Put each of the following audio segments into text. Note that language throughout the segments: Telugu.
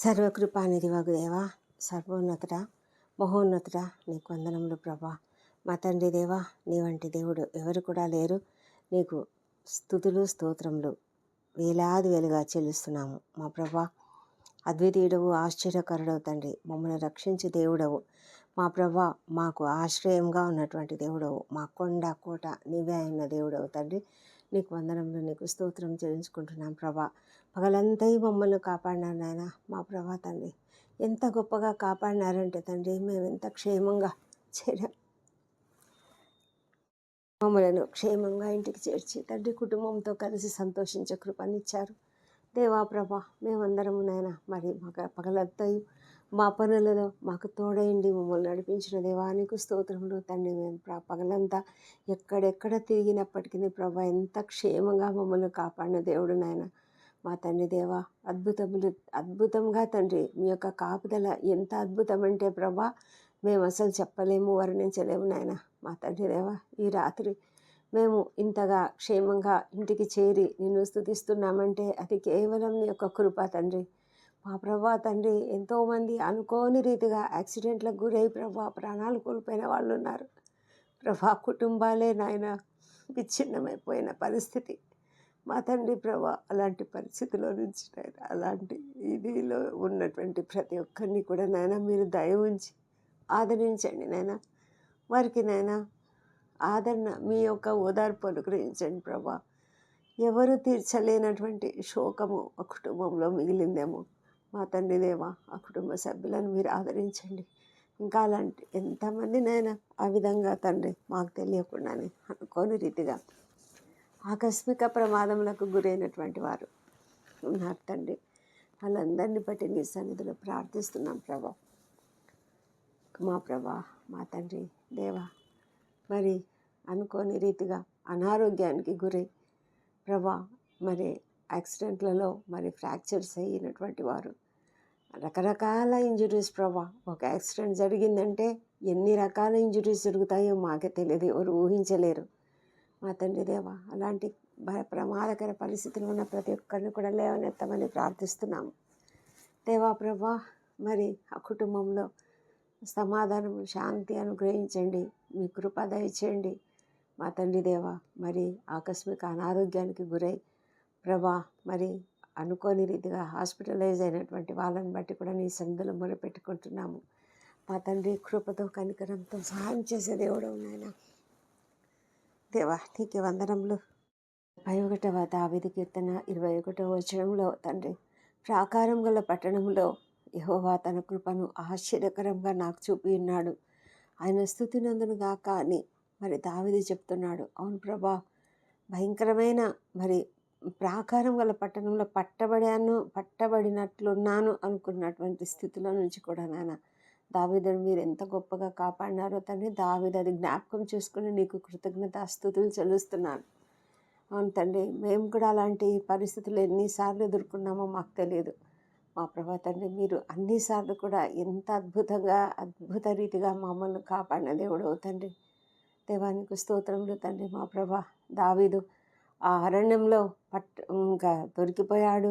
సర్వకృపానిధి వగు దేవా, సర్వోన్నతుడ, మహోన్నతుడ, నీకు వందనములు ప్రభా. మా తండ్రి దేవా, నీ వంటి దేవుడు ఎవరు కూడా లేరు. నీకు స్తుతులు స్తోత్రములు వేలాది వేలుగా చెల్లిస్తున్నాము మా ప్రభా. అద్వితీయుడవు, ఆశ్చర్యకరుడవు తండ్రి, మమ్మల్ని రక్షించే దేవుడవు మా ప్రభా. మాకు ఆశ్రయంగా ఉన్నటువంటి దేవుడవు, మా కొండ కోట నీవే అయిన దేవుడవు తండ్రి. నీకు వందనములు, నీకు స్తోత్రం చెల్లించుకుంటున్నాం ప్రభా. పగలంతా మమ్మల్ని కాపాడినారు నాయన మా ప్రభా తండ్రి. ఎంత గొప్పగా కాపాడినారంటే తండ్రి, మేము ఎంత క్షేమంగా మమ్మలను క్షేమంగా ఇంటికి చేర్చి తండ్రి కుటుంబంతో కలిసి సంతోషించే కృపనిచ్చారు దేవా ప్రభా. మేమందరము నాయన మరి పగలంతా మా పనులలో మాకు తోడైండి మమ్మల్ని నడిపించిన దేవానికి స్తోత్రములు తండ్రి. మేము పగలంతా ఎక్కడెక్కడ తిరిగినప్పటికీ ప్రభా ఎంత క్షేమంగా మమ్మల్ని కాపాడిన దేవుడు నాయన మా తండ్రి దేవా. అద్భుతంగా తండ్రి మీ యొక్క కాపుదల ఎంత అద్భుతం అంటే ప్రభా, మేము అసలు చెప్పలేము, వర్ణించలేము నాయన మా తండ్రి దేవా. ఈ రాత్రి మేము ఇంతగా క్షేమంగా ఇంటికి చేరి నిన్ను స్తుతిస్తున్నామంటే అది కేవలం నీ యొక్క కృప తండ్రి మా ప్రభా తండ్రి. ఎంతోమంది అనుకోని రీతిగా యాక్సిడెంట్లకు గురై ప్రభా ప్రాణాలు కోల్పోయిన వాళ్ళు ఉన్నారు ప్రభా. కుటుంబాలే నాయన విచ్ఛిన్నమైపోయిన పరిస్థితి మా తండ్రి ప్రభా. అలాంటి పరిస్థితిలో నుంచి నాయన, అలాంటి ఇదిలో ఉన్నటువంటి ప్రతి ఒక్కరిని కూడా నాయన మీరు దయ ఉంచి ఆదరించండి నాయన. వారికి నాయన ఆదరణ, మీ యొక్క ఓదార్పు అనుగ్రహించండి ప్రభా. ఎవరు తీర్చలేనటువంటి శోకము ఆ కుటుంబంలో మిగిలిందేమో మా తండ్రి దేవా. ఆ కుటుంబ సభ్యులను మీరు ఆదరించండి. ఇంకా అలాంటి ఎంతమంది నాయన ఆ విధంగా తండ్రి మాకు తెలియకుండానే అనుకోని రీతిగా ఆకస్మిక ప్రమాదములకు గురైనటువంటి వారు ఉన్నారు తండ్రి. వాళ్ళందరినీ బట్టి నీ సన్నిధిలో ప్రార్థిస్తున్నాం ప్రభా. మా ప్రభా మా తండ్రి దేవా, మరి అనుకోని రీతిగా అనారోగ్యానికి గురై ప్రభా, మరి యాక్సిడెంట్లలో మరి ఫ్రాక్చర్స్ అయినటువంటి వారు, రకరకాల ఇంజురీస్ ప్రభా. ఒక యాక్సిడెంట్ జరిగిందంటే ఎన్ని రకాల ఇంజురీస్ జరుగుతాయో మాకే తెలియదు, ఎవరు ఊహించలేరు మా తండ్రి దేవా. అలాంటి ప్రమాదకర పరిస్థితులు ఉన్న ప్రతి ఒక్కరిని కూడా లేవనెత్తమని ప్రార్థిస్తున్నాము దేవా ప్రభా. మరి ఆ కుటుంబంలో సమాధానం, శాంతి అనుగ్రహించండి, మీ కృప దయచేయండి మా తండ్రి దేవా. మరి ఆకస్మిక అనారోగ్యానికి గురై ప్రభా, మరి అనుకోని రీతిగా హాస్పిటలైజ్ అయినటువంటి వాళ్ళని బట్టి కూడా నీ సన్నిధిలో మొరపెట్టుకుంటున్నాము మా తండ్రి. కృపతో కనికరంతో సహాయం చేసే దేవుడు నాయన దేవా. నీకు వందనములు. 51వ దావీదు కీర్తన 21వ వచనంలో తండ్రి, ప్రాకారం గల పట్టణంలో యెహోవా తన కృపను ఆశ్చర్యకరంగా నాకు చూపి ఉన్నాడు, ఆయన స్తుతి నందును గాక అని మరి దావీదు చెప్తున్నాడు. అవును ప్రభా, భయంకరమైన మరి ప్రాకారం గల పట్టణంలో పట్టబడినట్లున్నాను అనుకున్నటువంటి స్థితిలో నుంచి కూడా నాయన దావీదును మీరు ఎంత గొప్పగా కాపాడినారో తండ్రి. దావీదు అది జ్ఞాపకం చేసుకుని నీకు కృతజ్ఞతాస్తుతులు చెల్లిస్తున్నాను. అవును తండ్రి, మేము కూడా అలాంటి పరిస్థితులు ఎన్నిసార్లు ఎదుర్కొన్నామో మాకు తెలియదు మా ప్రభా తండ్రి. మీరు అన్నిసార్లు కూడా ఎంత అద్భుత రీతిగా మమ్మల్ని కాపాడిన దేవుడు తండ్రి. దేవానికి స్తోత్రములు తండ్రి మా ప్రభా. దావీదు ఆ అరణ్యంలో ఇంకా దొరికిపోయాడు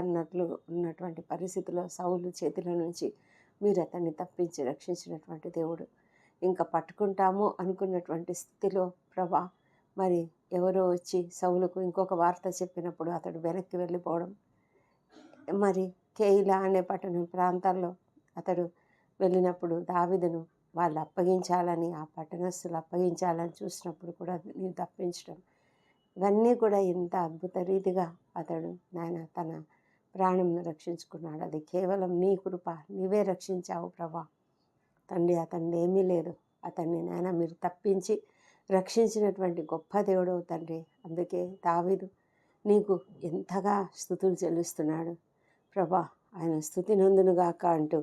అన్నట్లు ఉన్నటువంటి పరిస్థితిలో సౌలు చేతుల నుంచి మీరు అతన్ని తప్పించి రక్షించినటువంటి దేవుడు. ఇంకా పట్టుకుంటాము అనుకున్నటువంటి స్థితిలో ప్రభా, మరి ఎవరో వచ్చి సౌలుకు ఇంకొక వార్త చెప్పినప్పుడు అతడు వెనక్కి వెళ్ళిపోవడం, మరి కేయిలా అనే పట్టణం ప్రాంతాల్లో అతడు వెళ్ళినప్పుడు దావీదును వాళ్ళు అప్పగించాలని, ఆ పట్టణస్థులు అప్పగించాలని చూసినప్పుడు కూడా నేను తప్పించడం, ఇవన్నీ కూడా ఎంత అద్భుత రీతిగా అతడు నాయన తన ప్రాణంను రక్షించుకున్నాడు. అది కేవలం నీ కృప, నీవే రక్షించావు ప్రభా తండ్రి. అతన్ని ఏమీ లేదు, అతన్ని నాయన మీరు తప్పించి రక్షించినటువంటి గొప్ప దేవుడు తండ్రి. అందుకే దావీదు నీకు ఎంతగా స్తుతులు చెల్లిస్తున్నాడు ప్రభా. ఆయన స్తుతి నందునుగాక అంటూ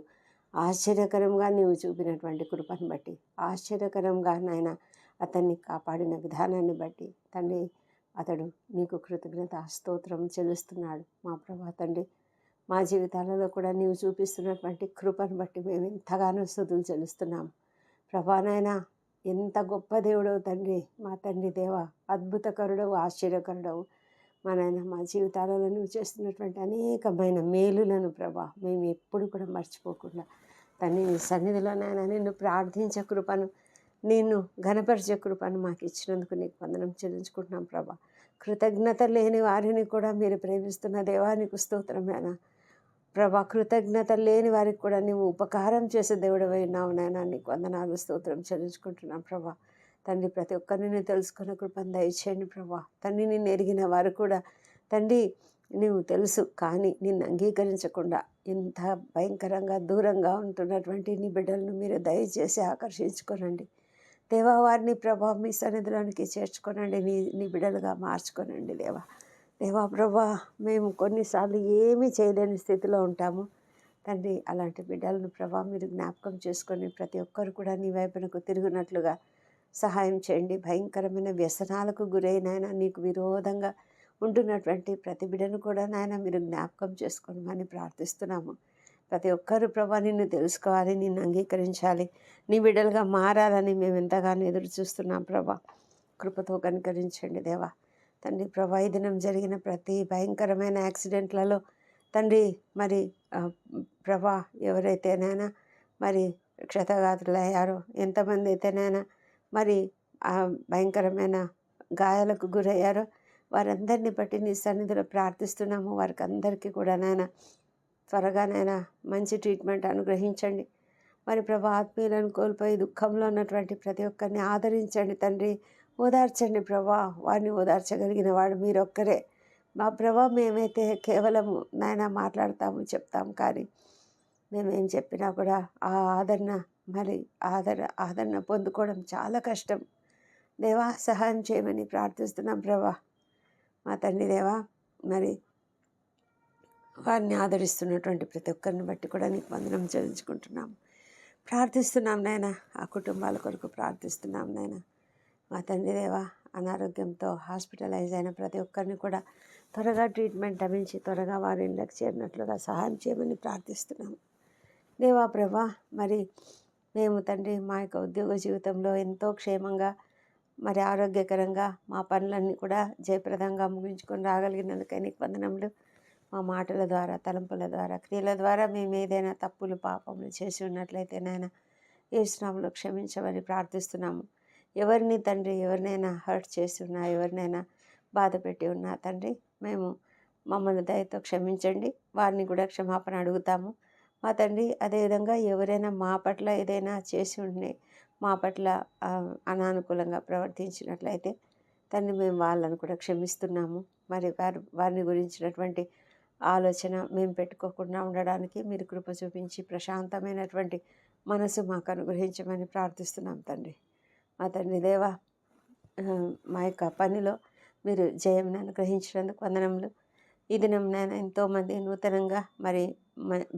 ఆశ్చర్యకరంగా నీవు చూపినటువంటి కృపను బట్టి, ఆశ్చర్యకరంగా నాయన అతన్ని కాపాడిన విధానాన్ని బట్టి తండ్రి, అతడు నీకు కృతజ్ఞత స్తోత్రం చెల్లిస్తున్నాడు మా ప్రభా తండ్రి. మా జీవితాలలో కూడా నీవు చూపిస్తున్నటువంటి కృపను బట్టి మేము ఎంతగానో స్తుతులు చెల్లిస్తున్నాము ప్రభా. నాయన ఎంత గొప్ప దేవుడవు తండ్రి మా తండ్రి దేవా. అద్భుతకరుడవు, ఆశ్చర్యకరుడవు మా నాయన మా జీవితాలలో నువ్వు చేస్తున్నటువంటి అనేకమైన మేలులను ప్రభా మేము ఎప్పుడు కూడా మర్చిపోకుండా తండ్రి నీ సన్నిధిలో నాయన నిన్ను ప్రార్థించే కృపను నిన్ను ఘనపరిచే కృపను మాకు ఇచ్చినందుకు నీకు వందనం చెల్లించుకుంటున్నాం ప్రభా. కృతజ్ఞత లేని వారిని కూడా మీరు ప్రేమిస్తున్న దేవానికి స్తోత్రం నాయన ప్రభా. కృతజ్ఞత లేని వారికి కూడా నీవు ఉపకారం చేసే దేవుడవై ఉన్నావు నాయన. నీకు వందనాలు స్తోత్రం చెల్లించుకుంటున్నాం ప్రభా. తండ్రి ప్రతి ఒక్కరిని తెలుసుకున్న కృపను దయచేయండి ప్రభా. తండ్రి నిన్ను ఎరిగిన వారు కూడా తండ్రి నీవు తెలుసు కానీ నిన్ను అంగీకరించకుండా ఇంత భయంకరంగా దూరంగా ఉంటున్నటువంటి నీ బిడ్డలను మీరు దయచేసి ఆకర్షించుకోనండి దేవా. వారిని ప్రభా మీ సన్నిధిలోనికి చేర్చుకోనండి, నీ బిడ్డలుగా మార్చుకోనండి దేవా ప్రభా. మేము కొన్నిసార్లు ఏమీ చేయలేని స్థితిలో ఉంటాము తండ్రి. అలాంటి బిడ్డలను ప్రభా మీరు జ్ఞాపకం చేసుకొని ప్రతి ఒక్కరు కూడా నీ వైపునకు తిరుగునట్లుగా సహాయం చేయండి. భయంకరమైన వ్యసనాలకు గురైన నీకు విరోధంగా ఉంటున్నటువంటి ప్రతి బిడ్డను కూడా నాయన మీరు జ్ఞాపకం చేసుకోమని ప్రార్థిస్తున్నాము. ప్రతి ఒక్కరు ప్రభా నిన్ను తెలుసుకోవాలి, నిన్ను అంగీకరించాలి, నీ బిడ్డలుగా మారాలని మేము ఎంతగానో ఎదురు చూస్తున్నాం ప్రభా. కృపతో కనికరించండి దేవా. తండ్రి ప్రభా ఈ దినం జరిగిన ప్రతి భయంకరమైన యాక్సిడెంట్లలో తండ్రి మరి ప్రభా ఎవరైతేనైనా మరి క్షతగాత్రులయ్యారో, ఎంతమంది అయితేనైనా మరి భయంకరమైన గాయాలకు గురయ్యారో వారందరినీ బట్టి నీ సన్నిధిలో ప్రార్థిస్తున్నాము. వారికి అందరికీ కూడా నాయన త్వరగానైనా మంచి ట్రీట్మెంట్ అనుగ్రహించండి. మరి ప్రభా ఆత్మీయులను కోల్పోయి దుఃఖంలో ఉన్నటువంటి ప్రతి ఒక్కరిని ఆదరించండి తండ్రి, ఓదార్చండి ప్రభా. వారిని ఓదార్చగలిగిన వాడు మీరొక్కరే మా ప్రభా. మేమైతే కేవలము నాయన మాట్లాడతాము, చెప్తాము, కానీ మేమేం చెప్పినా కూడా ఆ ఆదరణ మరి ఆదరణ పొందుకోవడం చాలా కష్టం దేవా. సహాయం చేయమని ప్రార్థిస్తున్నాం ప్రభా. మా తండ్రి దేవా మరి వారిని ఆదరిస్తున్నటువంటి ప్రతి ఒక్కరిని బట్టి కూడా నీకు వందనం చెల్లించుకుంటున్నాము, ప్రార్థిస్తున్నాం నాయన. ఆ కుటుంబాల కొరకు ప్రార్థిస్తున్నాం నాయన. మా తండ్రి దేవా అనారోగ్యంతో హాస్పిటలైజ్ అయిన ప్రతి ఒక్కరిని కూడా త్వరగా ట్రీట్మెంట్ లభించి త్వరగా వారి ఇళ్ళకి చేరినట్లుగా సహాయం చేయమని ప్రార్థిస్తున్నాము దేవా ప్రభా. మరి మేము తండ్రి మా యొక్క ఉద్యోగ జీవితంలో ఎంతో క్షేమంగా మరి ఆరోగ్యకరంగా మా పనులన్నీ కూడా జయప్రదంగా ముగించుకొని రాగలిగినందుకే నీకు వందనములు. మా మాటల ద్వారా, తలంపుల ద్వారా, క్రియల ద్వారా మేము ఏదైనా తప్పులు పాపములు చేసి ఉన్నట్లయితే నాయన యేసు నామములో క్షమించమని ప్రార్థిస్తున్నాము. ఎవరిని తండ్రి ఎవరినైనా హర్ట్ చేసి ఉన్నా, ఎవరినైనా బాధ పెట్టి ఉన్నా తండ్రి మేము మమ్మల్ని దయతో క్షమించండి. వారిని కూడా క్షమాపణ అడుగుతాము మా తండ్రి. అదేవిధంగా ఎవరైనా మా పట్ల ఏదైనా చేసి ఉండి మా పట్ల అనానుకూలంగా ప్రవర్తించినట్లయితే తండ్రి మేము వాళ్ళను కూడా క్షమిస్తున్నాము. మరి వారిని గురించినటువంటి ఆలోచన మేము పెట్టుకోకుండా ఉండడానికి మీరు కృప చూపించి ప్రశాంతమైనటువంటి మనసు మాకు అనుగ్రహించమని ప్రార్థిస్తున్నాం తండ్రి. మా తండ్రి దేవా మా యొక్క పనిలో మీరు జయంను అనుగ్రహించినందుకు వందనములు. ఈ దినం నేను ఎంతోమంది నూతనంగా మరి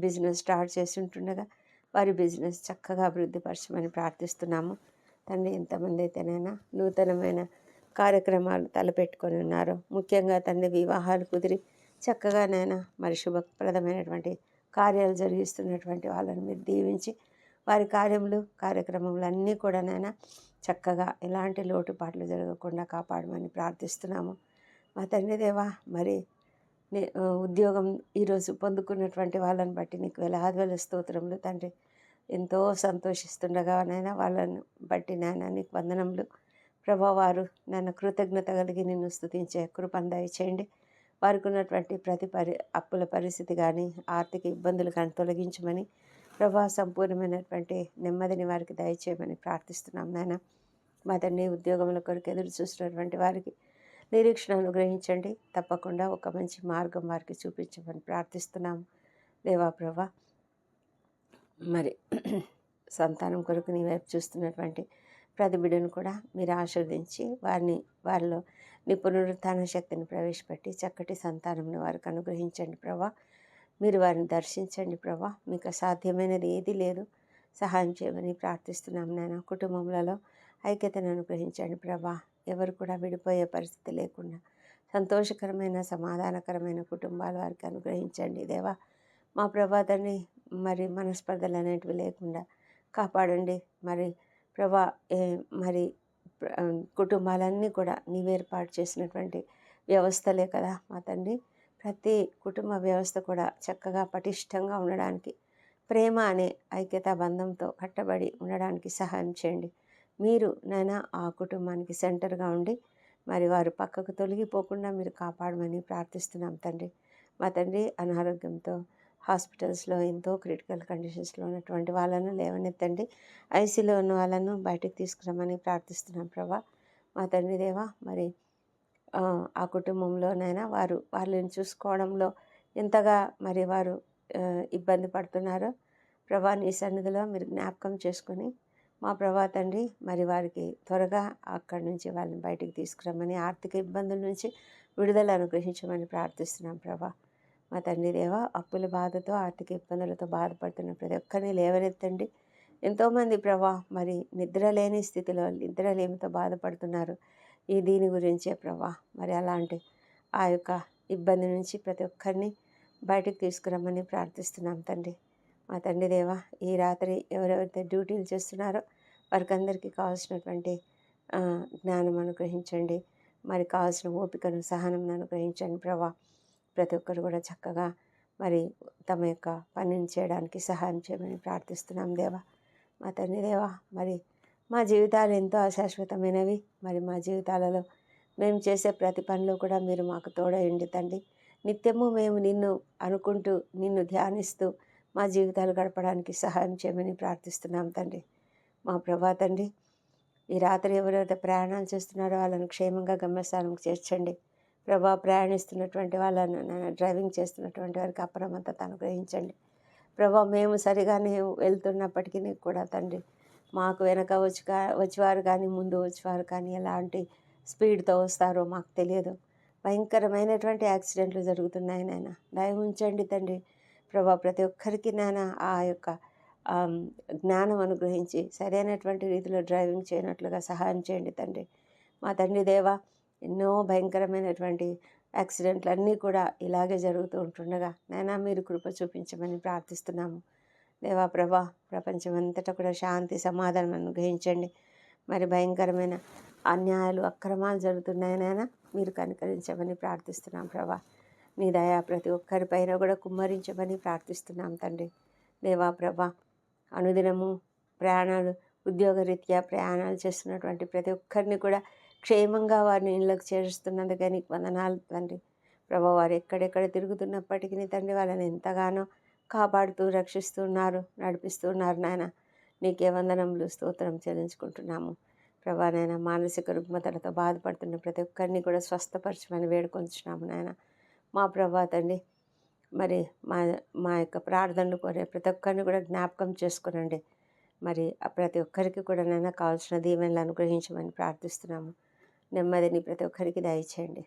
బిజినెస్ స్టార్ట్ చేసి ఉంటుండగా వారి బిజినెస్ చక్కగా అభివృద్ధిపరచమని ప్రార్థిస్తున్నాము తండ్రి. ఎంతమంది అయితేనైనా నూతనమైన కార్యక్రమాలు తలపెట్టుకొని ఉన్నారో, ముఖ్యంగా తండ్రి వివాహాలు కుదిరి చక్కగానైనా మరి శుభప్రదమైనటువంటి కార్యాలు జరిగిస్తున్నటువంటి వాళ్ళని మీరు దీవించి వారి కార్యక్రమములు అన్నీ కూడా నైనా చక్కగా ఎలాంటి లోటుపాట్లు జరగకుండా కాపాడమని ప్రార్థిస్తున్నాము మా తండ్రి దేవా. మరి ఉద్యోగం ఈరోజు పొందుకున్నటువంటి వాళ్ళని బట్టి నీకు వేలాది స్తోత్రములు తండ్రి. ఎంతో సంతోషిస్తుండగా నైనా వాళ్ళని బట్టి నాయన నీకు వందనములు ప్రభా. వారు నన్ను కృతజ్ఞత కలిగి నిన్ను స్తుతించే కృపను దయచేయండి. వారికి ఉన్నటువంటి ప్రతి అప్పుల పరిస్థితి కానీ ఆర్థిక ఇబ్బందులు కానీ తొలగించమని ప్రభా, సంపూర్ణమైనటువంటి నెమ్మదిని వారికి దయచేయమని ప్రార్థిస్తున్నాం నాయన. మా తండ్రి ఉద్యోగముల కొరకు ఎదురు చూసినటువంటి వారికి నిరీక్షణ అనుగ్రహించండి. తప్పకుండా ఒక మంచి మార్గం వారికి చూపించమని ప్రార్థిస్తున్నాము దేవా ప్రభా. మరి సంతానం కొరకు నీ వైపు చూస్తున్నటువంటి ప్రతి బిడ్డను కూడా మీరు ఆశీర్వదించి వారిలో నీ పునరుత్థాన శక్తిని ప్రవేశపెట్టి చక్కటి సంతానంను వారికి అనుగ్రహించండి ప్రభా. మీరు వారిని దర్శించండి ప్రభా. మీకు అసాధ్యమైనది ఏది లేదు. సహాయం చేయమని ప్రార్థిస్తున్నాం నాయన. కుటుంబంలో ఐక్యతను అనుగ్రహించండి ప్రభా. ఎవరు కూడా విడిపోయే పరిస్థితి లేకుండా సంతోషకరమైన సమాధానకరమైన కుటుంబాలు వారికి అనుగ్రహించండి దేవా. మా ప్రభాతాన్ని మరి మనస్పర్ధలు అనేటివి లేకుండా కాపాడండి. మరి ప్రభా మరి కుటుంబాలన్నీ కూడా నీవు ఏర్పాటు చేసినటువంటి వ్యవస్థలే కదా మా తండ్రి. ప్రతి కుటుంబ వ్యవస్థ కూడా చక్కగా పటిష్టంగా ఉండడానికి, ప్రేమ అనే ఐక్యతా బంధంతో కట్టబడి ఉండడానికి సహాయం చేయండి. మీరు నైనా ఆ కుటుంబానికి సెంటర్గా ఉండి మరి వారు పక్కకు తొలగిపోకుండా మీరు కాపాడమని ప్రార్థిస్తున్నాం తండ్రి. మా తండ్రి అనారోగ్యంతో హాస్పిటల్స్లో ఎంతో క్రిటికల్ కండిషన్స్లో ఉన్నటువంటి వాళ్ళను లేవనెత్తండి. ఐసీలో ఉన్న వాళ్ళను బయటికి తీసుకురమ్మని ప్రార్థిస్తున్నాం ప్రభా. మా తండ్రి దేవా, మరి ఆ కుటుంబంలోనైనా వాళ్ళని చూసుకోవడంలో ఎంతగా మరి వారు ఇబ్బంది పడుతున్నారో ప్రభా, నీ సన్నిధిలో మీరు జ్ఞాపకం చేసుకొని మా ప్రభా తండ్రి మరి వారికి త్వరగా అక్కడి నుంచి వాళ్ళని బయటికి తీసుకురమ్మని, ఆర్థిక ఇబ్బందుల నుంచి విడుదల అనుగ్రహించమని ప్రార్థిస్తున్నాం ప్రభా. మా తండ్రి దేవా, అప్పుల బాధతో ఆర్థిక ఇబ్బందులతో బాధపడుతున్న ప్రతి ఒక్కరిని లేవనెత్తండి. ఎంతోమంది ప్రభా మరి నిద్ర లేని స్థితిలో నిద్రలేమితో బాధపడుతున్నారు. దీని గురించే ప్రభా, మరి అలాంటి ఆ యొక్క ఇబ్బంది నుంచి ప్రతి ఒక్కరిని బయటకు తీసుకురమ్మని ప్రార్థిస్తున్నాం తండ్రి. మా తండ్రి దేవా, ఈ రాత్రి ఎవరెవరైతే డ్యూటీలు చేస్తున్నారో వారికందరికీ కావాల్సినటువంటి జ్ఞానం అనుగ్రహించండి. మరి కావాల్సిన ఓపికను, సహనం అనుగ్రహించండి ప్రభా. ప్రతి ఒక్కరు కూడా చక్కగా మరి తమ యొక్క పనిని చేయడానికి సహాయం చేయమని ప్రార్థిస్తున్నాం దేవా. మా తండ్రి దేవా, మరి మా జీవితాలు ఎంతో అశాశ్వతమైనవి. మరి మా జీవితాలలో మేము చేసే ప్రతి పనిలో కూడా మీరు మాకు తోడయండి తండ్రి. నిత్యము మేము నిన్ను అనుకుంటూ, నిన్ను ధ్యానిస్తూ మా జీవితాలు గడపడానికి సహాయం చేయమని ప్రార్థిస్తున్నాం తండ్రి. మా ప్రభా తండ్రి, ఈ రాత్రి ఎవరైతే ప్రయాణాలు చేస్తున్నారో వాళ్ళని క్షేమంగా గమ్యస్థానంకి చేర్చండి ప్రభా. ప్రయాణిస్తున్నటువంటి వాళ్ళను, డ్రైవింగ్ చేస్తున్నటువంటి వారికి అప్రమత్తత అనుగ్రహించండి ప్రభా. మేము సరిగానే వెళ్తున్నప్పటికీ కూడా తండ్రి, మాకు వెనక వచ్చేవారు కానీ ముందు వచ్చేవారు కానీ ఎలాంటి స్పీడ్తో వస్తారో మాకు తెలియదు. భయంకరమైనటువంటి యాక్సిడెంట్లు జరుగుతున్నాయి నాయన. దయ ఉంచండి తండ్రి ప్రభా. ప్రతి ఒక్కరికి నాయన ఆ యొక్క జ్ఞానం అనుగ్రహించి సరైనటువంటి రీతిలో డ్రైవింగ్ చేయనట్లుగా సహాయం చేయండి తండ్రి. మా తండ్రి దేవా, ఎన్నో భయంకరమైనటువంటి యాక్సిడెంట్లు అన్నీ కూడా ఇలాగే జరుగుతూ ఉంటుండగా నాయన మీరు కృప చూపించమని ప్రార్థిస్తున్నాము దేవా ప్రభా. ప్రపంచమంతటా కూడా శాంతి సమాధానం అనుగ్రహించండి. మరి భయంకరమైన అన్యాయాలు, అక్రమాలు జరుగుతున్నాయి నాయన, మీరు కనికరించమని ప్రార్థిస్తున్నాం ప్రభా. నీ దయ ప్రతి ఒక్కరిపైన కూడా కుమ్మరించమని ప్రార్థిస్తున్నాం తండ్రి దేవా ప్రభా. అనుదినము ప్రయాణాలు, ఉద్యోగరీత్యా ప్రయాణాలు చేస్తున్నటువంటి ప్రతి ఒక్కరిని కూడా క్షేమంగా వారిని ఇళ్ళకు చేరుస్తున్నందుకే నీకు వందనాలు తండ్రి ప్రభా. వారు ఎక్కడెక్కడ తిరుగుతున్నప్పటికీ తండ్రి వాళ్ళని ఎంతగానో కాపాడుతూ రక్షిస్తున్నారు, నడిపిస్తున్నారు నాయన. నీకే వందనములు, స్తోత్రం చెల్లించుకుంటున్నాము ప్రభా. నాయన మానసిక రుగ్మతలతో బాధపడుతున్న ప్రతి ఒక్కరిని కూడా స్వస్థపరచమని వేడుకొంచున్నాము నాయన. మా ప్రభా తండ్రి, మరి మా యొక్క ప్రార్థనలు కోరే ప్రతి ఒక్కరిని కూడా జ్ఞాపకం చేసుకునండి. మరి ప్రతి ఒక్కరికి కూడా నాయన కావాల్సిన దీవెనలు అనుగ్రహించమని ప్రార్థిస్తున్నాము. నెమ్మదిని ప్రతి ఒక్కరికి దయచేయండి.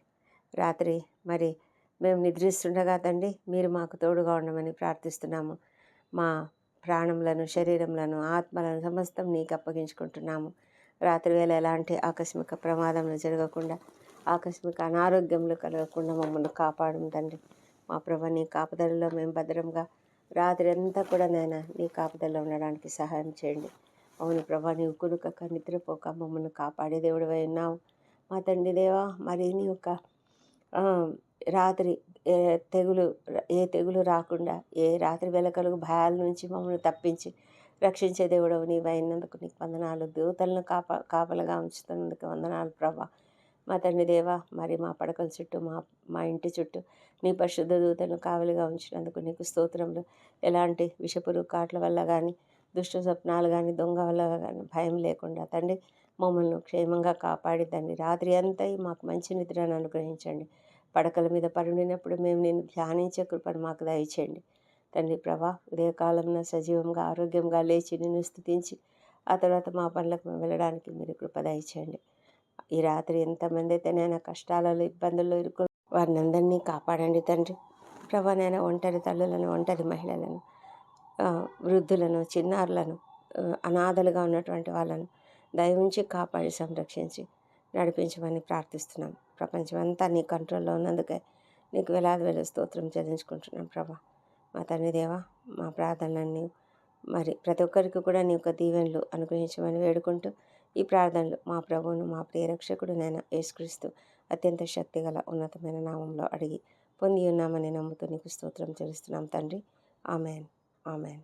రాత్రి మరి మేము నిద్రిస్తుండగా తండ్రి మీరు మాకు తోడుగా ఉండమని ప్రార్థిస్తున్నాము. మా ప్రాణములను, శరీరములను, ఆత్మలను సమస్తం నీకు అప్పగించుకుంటున్నాము. రాత్రి వేళ ఎలాంటి ఆకస్మిక ప్రమాదములు జరగకుండా, ఆకస్మిక అనారోగ్యములు కలగకుండా మమ్మల్ని కాపాడు తండ్రి. మా ప్రభు నీ కాపుదలలో మేము భద్రంగా రాత్రి అంతా కూడా నాయన నీ కాపుదలలో ఉండడానికి సహాయం చేయండి. అవును ప్రభా, నీవు కునుకక నిద్రపోక మమ్మల్ని కాపాడే దేవుడివై ఉన్నావు మా తండ్రి దేవా. మరి నీ యొక్క రాత్రి ఏ తెగులు రాకుండా, ఏ రాత్రి వెలకలు భయాల నుంచి మమ్మల్ని తప్పించి రక్షించే దేవుడవు నీవైనందుకు నీకు వందనాలు. దూతలను కాపలగా ఉంచుతున్నందుకు వందనాలు ప్రభా. మా తండ్రి దేవా, మరి మా పడకల చుట్టూ, మా ఇంటి చుట్టూ నీ పరిశుద్ధ దూతలను కావలిగా ఉంచినందుకు నీకు స్తోత్రములు. ఎలాంటి విషపురుగు కాట్ల వల్ల కానీ, దుష్ట స్వప్నాలు కానీ, దొంగ వల్ల కానీ భయం లేకుండా తండ్రి మమ్మల్ని క్షేమంగా కాపాడి తండ్రి రాత్రి అంతా మాకు మంచి నిద్రను అనుగ్రహించండి. పడకల మీద పరుండినప్పుడు మేము నేను ధ్యానించే కృపను మాకు దయచేయండి తండ్రి ప్రభా. ఉదయకాలంలో సజీవంగా, ఆరోగ్యంగా లేచి నిన్ను స్తుతించి ఆ తర్వాత మా పనులకు మేము వెళ్ళడానికి మీరు కృప దయచేయండి. ఈ రాత్రి ఎంతమంది అయితే నేను కష్టాలలో, ఇబ్బందుల్లో ఇరుకు వారిని అందరినీ కాపాడండి తండ్రి ప్రభా. నేను ఒంటరి తల్లులను, ఒంటరి మహిళలను, వృద్ధులను, చిన్నారులను, అనాథలుగా ఉన్నటువంటి వాళ్ళను దయవుంచి కాపాడి సంరక్షించి నడిపించమని ప్రార్థిస్తున్నాం. ప్రపంచం అంతా నీ కంట్రోల్లో ఉన్నందుకే నీకు వేల స్తోత్రం చెల్లించుకుంటున్నాం ప్రభా. మా తండ్రి దేవా, మా ప్రార్థనలన్నీ మరి ప్రతి ఒక్కరికి కూడా నీ యొక్క దీవెనలు అనుగ్రహించమని వేడుకుంటూ ఈ ప్రార్థనలు మా ప్రభువును, మా ప్రియ రక్షకుడు నేను యేసుక్రీస్తు అత్యంత శక్తిగల ఉన్నతమైన నామంలో అడిగి పొంది ఉన్నామని నమ్ముతూ నీకు స్తోత్రం చెల్లిస్తున్నాం తండ్రి. ఆమెన్. ఆమెన్.